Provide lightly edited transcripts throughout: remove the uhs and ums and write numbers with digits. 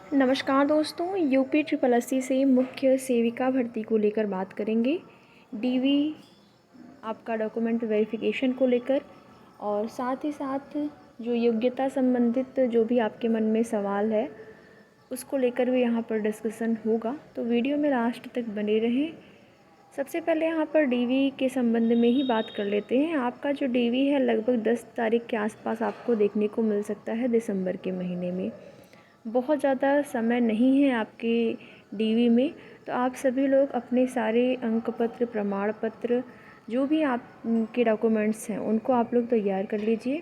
नमस्कार दोस्तों, UP triple SC से मुख्य सेविका भर्ती को लेकर बात करेंगे। डीवी आपका डॉक्यूमेंट वेरिफिकेशन को लेकर और साथ ही साथ जो योग्यता संबंधित जो भी आपके मन में सवाल है उसको लेकर भी यहाँ पर डिस्कशन होगा, तो वीडियो में लास्ट तक बने रहें। सबसे पहले यहाँ पर डीवी के संबंध में ही बात कर लेते हैं। आपका जो डीवी है लगभग 10 तारीख के आसपास आपको देखने को मिल सकता है, दिसंबर के महीने में। बहुत ज़्यादा समय नहीं है आपके डीवी में, तो आप सभी लोग अपने सारे अंक पत्र, प्रमाण पत्र, जो भी आपके डॉक्यूमेंट्स हैं उनको आप लोग तैयार कर लीजिए,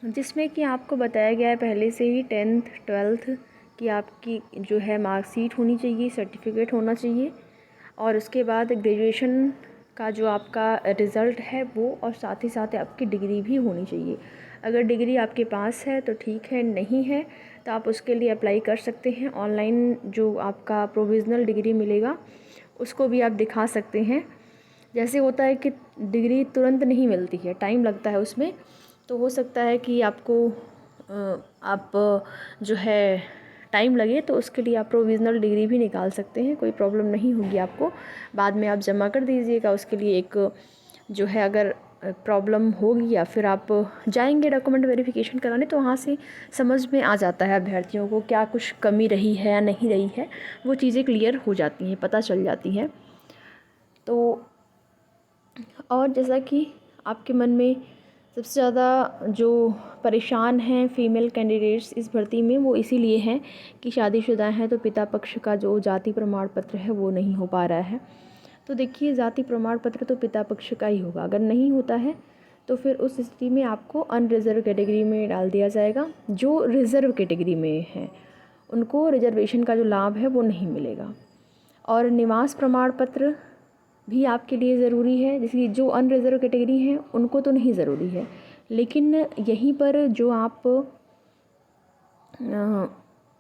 जिसमें कि आपको बताया गया है पहले से ही 10th 12th की आपकी जो है मार्कशीट होनी चाहिए, सर्टिफिकेट होना चाहिए, और उसके बाद ग्रेजुएशन का जो आपका रिज़ल्ट है वो, और साथ ही साथ आपकी डिग्री भी होनी चाहिए। अगर डिग्री आपके पास है तो ठीक है, नहीं है तो आप उसके लिए अप्लाई कर सकते हैं। ऑनलाइन जो आपका प्रोविज़नल डिग्री मिलेगा उसको भी आप दिखा सकते हैं। जैसे होता है कि डिग्री तुरंत नहीं मिलती है, टाइम लगता है उसमें, तो हो सकता है कि आपको आप जो है टाइम लगे, तो उसके लिए आप प्रोविज़नल डिग्री भी निकाल सकते हैं, कोई प्रॉब्लम नहीं होगी आपको। बाद में आप जमा कर दीजिएगा, उसके लिए एक जो है अगर प्रॉब्लम होगी या फिर आप जाएंगे डॉक्यूमेंट वेरिफिकेशन कराने तो वहाँ से समझ में आ जाता है अभ्यर्थियों को क्या कुछ कमी रही है या नहीं रही है, वो चीज़ें क्लियर हो जाती हैं, पता चल जाती हैं। तो और जैसा कि आपके मन में सबसे ज़्यादा जो परेशान हैं फीमेल कैंडिडेट्स इस भर्ती में, वो इसीलिए हैं कि शादीशुदा हैं तो पिता पक्ष का जो जाति प्रमाण पत्र है वो नहीं हो पा रहा है। तो देखिए, जाति प्रमाण पत्र तो पिता पक्ष का ही होगा, अगर नहीं होता है तो फिर उस स्थिति में आपको अनरिजर्व कैटेगरी में डाल दिया जाएगा। जो रिज़र्व कैटेगरी में है उनको रिजर्वेशन का जो लाभ है वो नहीं मिलेगा। और निवास प्रमाण पत्र भी आपके लिए ज़रूरी है, जैसे जो अनरिजर्व कैटेगरी हैं उनको तो नहीं ज़रूरी है, लेकिन यहीं पर जो आप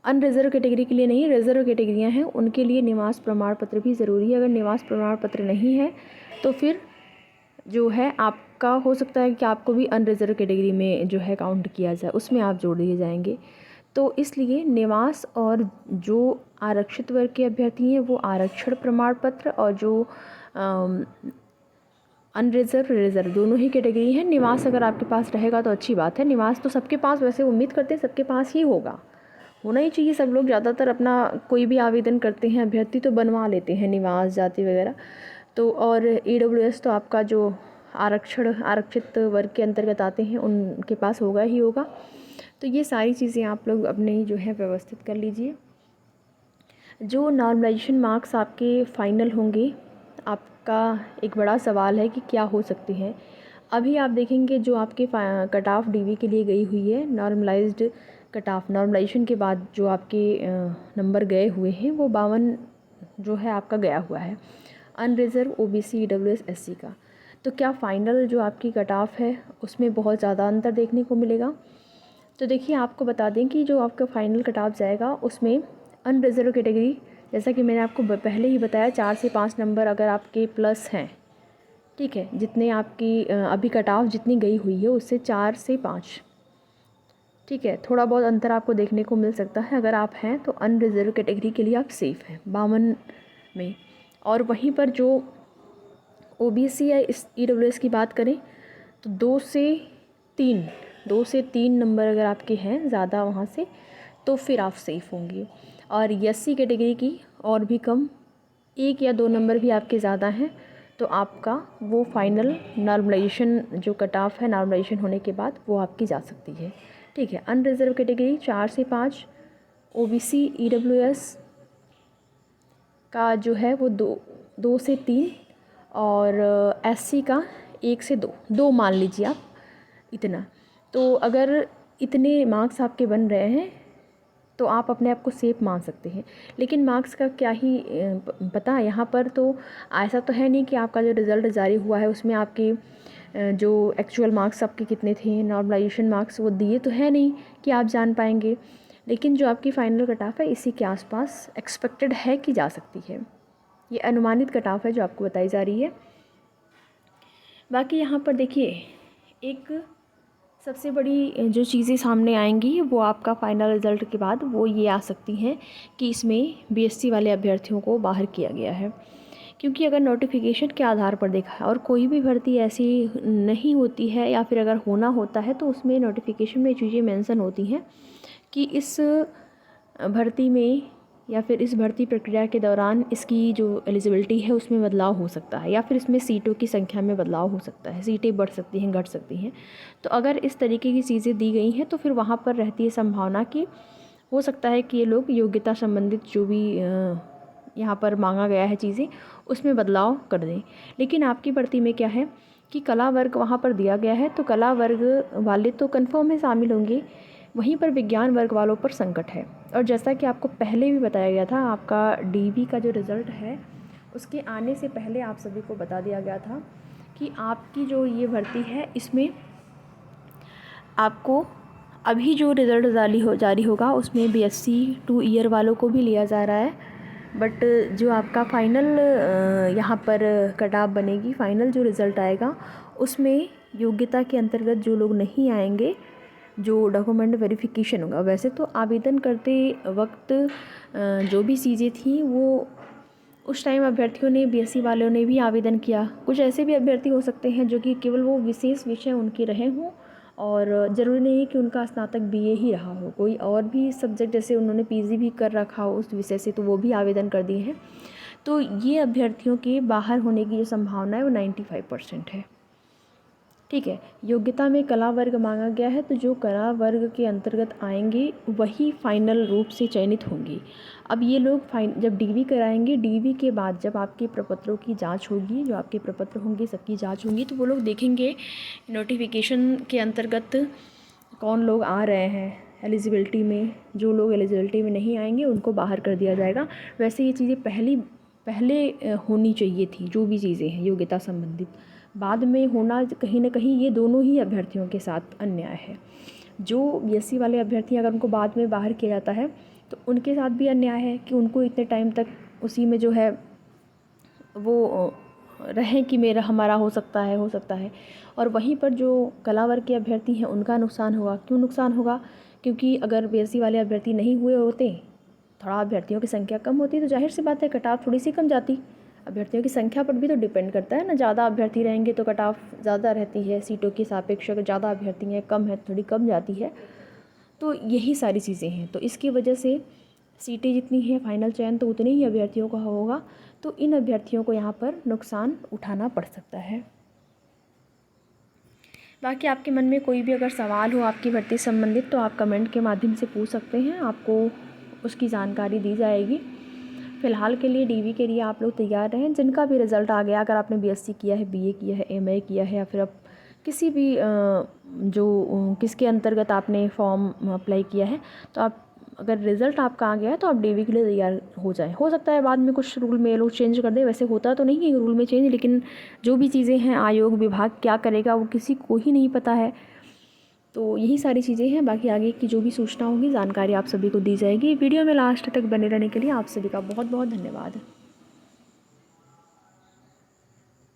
अनरिजर्व कैटेगरी के लिए नहीं, रिजर्व कैटेगरियां हैं उनके लिए निवास प्रमाण पत्र भी ज़रूरी है। अगर निवास प्रमाण पत्र नहीं है तो फिर जो है आपका हो सकता है कि आपको भी अनरिजर्व कैटेगरी में जो है काउंट किया जाए, उसमें आप जोड़ दिए जाएंगे। तो इसलिए निवास और जो आरक्षित वर्ग के अभ्यर्थी हैं वो आरक्षण प्रमाण पत्र, और जो अनरिजर्व रिजर्व दोनों ही कैटेगरी हैं। निवास अगर आपके पास रहेगा तो अच्छी बात है, निवास तो सबके पास, वैसे उम्मीद करते हैं सबके पास ही होगा, होना ही चाहिए। सब लोग ज़्यादातर अपना कोई भी आवेदन करते हैं अभ्यर्थी तो बनवा लेते हैं निवास, जाति वगैरह। तो और EWS तो आपका जो आरक्षित वर्ग के अंतर्गत आते हैं उनके पास होगा ही होगा। तो ये सारी चीज़ें आप लोग अपने जो है व्यवस्थित कर लीजिए। जो नॉर्मलाइजेशन मार्क्स आपके फ़ाइनल होंगे, आपका एक बड़ा सवाल है कि क्या हो सकते हैं। अभी आप देखेंगे जो आपके कट ऑफ डीवी के लिए गई हुई है, नॉर्मलाइज्ड कट ऑफ, नॉर्मलाइजेशन के बाद जो आपके नंबर गए हुए हैं वो 52 जो है आपका गया हुआ है, अनरिजर्व OBC EWS SC का। तो क्या फ़ाइनल जो आपकी कट ऑफ है उसमें बहुत ज़्यादा अंतर देखने को मिलेगा? तो देखिए, आपको बता दें कि जो आपका फ़ाइनल कट ऑफ जाएगा उसमें अनरिजर्व कैटेगरी, जैसा कि मैंने आपको पहले ही बताया, 4 से 5 नंबर अगर आपके प्लस हैं, ठीक है, जितने आपकी अभी कट ऑफ जितनी गई हुई है उससे 4 से 5, ठीक है, थोड़ा बहुत अंतर आपको देखने को मिल सकता है। अगर आप हैं तो अनरिजर्व कैटेगरी के लिए आप सेफ़ हैं 52 में। और वहीं पर जो OBC या EWS की बात करें तो 2 से 3 नंबर अगर आपके हैं ज़्यादा वहाँ से, तो फिर आप सेफ़ होंगे। और SC कैटेगरी की और भी कम, 1 या 2 नंबर भी आपके ज़्यादा हैं तो आपका वो फाइनल नॉर्मलाइजेशन जो कट ऑफ है नॉर्मलाइजेशन होने के बाद वो आपकी जा सकती है, ठीक है। अनरिजर्व कैटेगरी 4 से 5, OBC EWS का जो है वो 2 से 3, और SC का 1 से 2 मान लीजिए आप, इतना। तो अगर इतने मार्क्स आपके बन रहे हैं तो आप अपने आप को सेफ मान सकते हैं। लेकिन मार्क्स का क्या ही पता, यहाँ पर तो ऐसा तो है नहीं कि आपका जो रिज़ल्ट जारी हुआ है उसमें आपके जो एक्चुअल मार्क्स आपके कितने थे, नॉर्मलाइजेशन मार्क्स वो दिए तो है नहीं कि आप जान पाएंगे। लेकिन जो आपकी फ़ाइनल कट ऑफ है इसी के आसपास एक्सपेक्टेड है कि जा सकती है, ये अनुमानित कट ऑफ है जो आपको बताई जा रही है। बाकी यहाँ पर देखिए, एक सबसे बड़ी जो चीज़ें सामने आएंगी वो आपका फ़ाइनल रिज़ल्ट के बाद वो ये आ सकती हैं कि इसमें बीएससी वाले अभ्यर्थियों को बाहर किया गया है। क्योंकि अगर नोटिफिकेशन के आधार पर देखा है और कोई भी भर्ती ऐसी नहीं होती है या फिर अगर होना होता है तो उसमें नोटिफिकेशन में चीज़ें मेंशन होती हैं कि इस भर्ती में या फिर इस भर्ती प्रक्रिया के दौरान इसकी जो एलिजिबिलिटी है उसमें बदलाव हो सकता है या फिर इसमें सीटों की संख्या में बदलाव हो सकता है, सीटें बढ़ सकती हैं, घट सकती हैं। तो अगर इस तरीके की चीज़ें दी गई हैं तो फिर वहाँ पर रहती है संभावना कि हो सकता है कि ये लोग योग्यता संबंधित जो भी यहाँ पर मांगा गया है चीज़ें उसमें बदलाव कर दें। लेकिन आपकी भर्ती में क्या है कि कला वर्ग वहाँ पर दिया गया है तो कला वर्ग वाले तो कन्फर्म में शामिल होंगे, वहीं पर विज्ञान वर्ग वालों पर संकट है। और जैसा कि आपको पहले भी बताया गया था, आपका डीवी का जो रिज़ल्ट है उसके आने से पहले आप सभी को बता दिया गया था कि आपकी जो ये भर्ती है इसमें आपको अभी जो रिज़ल्ट जारी होगा उसमें बीएससी 2 ईयर वालों को भी लिया जा रहा है। बट जो आपका फ़ाइनल यहाँ पर कट ऑफ बनेगी, फ़ाइनल जो रिज़ल्ट आएगा उसमें योग्यता के अंतर्गत जो लोग नहीं आएंगे, जो डॉक्यूमेंट वेरिफिकेशन होगा। वैसे तो आवेदन करते वक्त जो भी चीज़ें थी वो उस टाइम अभ्यर्थियों ने, बीएससी वालों ने भी आवेदन किया। कुछ ऐसे भी अभ्यर्थी हो सकते हैं जो कि केवल वो विशेष विषय उनके रहे हों और ज़रूरी नहीं है कि उनका स्नातक बीए ही रहा हो, कोई और भी सब्जेक्ट जैसे उन्होंने पीजी भी कर रखा हो उस विषय से, तो वो भी आवेदन कर दिए हैं। तो ये अभ्यर्थियों के बाहर होने की जो संभावना है वो 95% है। ठीक है, योग्यता में कला वर्ग मांगा गया है तो जो कला वर्ग के अंतर्गत आएंगे वही फाइनल रूप से चयनित होंगी। अब ये लोग जब डीवी कराएंगे, डीवी के बाद जब आपके प्रपत्रों की जांच होगी, जो आपके प्रपत्र होंगे सबकी जांच होगी, तो वो लोग देखेंगे नोटिफिकेशन के अंतर्गत कौन लोग आ रहे हैं एलिजिबिलिटी में। जो लोग एलिजिबिलिटी में नहीं आएंगे उनको बाहर कर दिया जाएगा। वैसे ये चीज़ें पहले होनी चाहिए थी, जो भी चीज़ें हैं योग्यता संबंधित, बाद में होना कहीं ना कहीं ये दोनों ही अभ्यर्थियों के साथ अन्याय है। जो बीएससी वाले अभ्यर्थी अगर उनको बाद में बाहर किया जाता है तो उनके साथ भी अन्याय है कि उनको इतने टाइम तक उसी में जो है वो रहें कि हमारा हो सकता है। और वहीं पर जो कला वर्ग के अभ्यर्थी हैं उनका नुकसान होगा। क्यों नुकसान होगा? क्योंकि अगर बीएससी वाले अभ्यर्थी नहीं हुए होते, थोड़ा अभ्यर्थियों की संख्या कम होती तो जाहिर सी बात है कट ऑफ थोड़ी सी कम जाती। अभ्यर्थियों की संख्या पर भी तो डिपेंड करता है ना, ज़्यादा अभ्यर्थी रहेंगे तो कट ऑफ ज़्यादा रहती है सीटों के सापेक्ष, अगर ज़्यादा अभ्यर्थी हैं कम है थोड़ी कम जाती है। तो यही सारी चीज़ें हैं, तो इसकी वजह से सीटें जितनी हैं फाइनल चयन तो उतने ही अभ्यर्थियों का होगा, तो इन अभ्यर्थियों को यहाँ पर नुकसान उठाना पड़ सकता है। बाकी आपके मन में कोई भी अगर सवाल हो आपकी भर्ती संबंधित तो आप कमेंट के माध्यम से पूछ सकते हैं, आपको उसकी जानकारी दी जाएगी। फ़िलहाल के लिए डीवी के लिए आप लोग तैयार रहें। जिनका भी रिज़ल्ट आ गया, अगर आपने बीएससी किया है, बीए किया है, एमए किया है या फिर अब किसी भी किसके अंतर्गत आपने फॉर्म अप्लाई किया है, तो आप अगर रिज़ल्ट आपका आ गया है तो आप डीवी के लिए तैयार हो जाएं। हो सकता है बाद में कुछ रूल में लोग चेंज कर दें, वैसे होता तो नहीं है रूल में चेंज, लेकिन जो भी चीज़ें हैं आयोग विभाग क्या करेगा वो किसी को ही नहीं पता है। तो यही सारी चीज़ें हैं, बाकी आगे की जो भी सूचना होगी जानकारी आप सभी को दी जाएगी। वीडियो में लास्ट तक बने रहने के लिए आप सभी का बहुत बहुत धन्यवाद।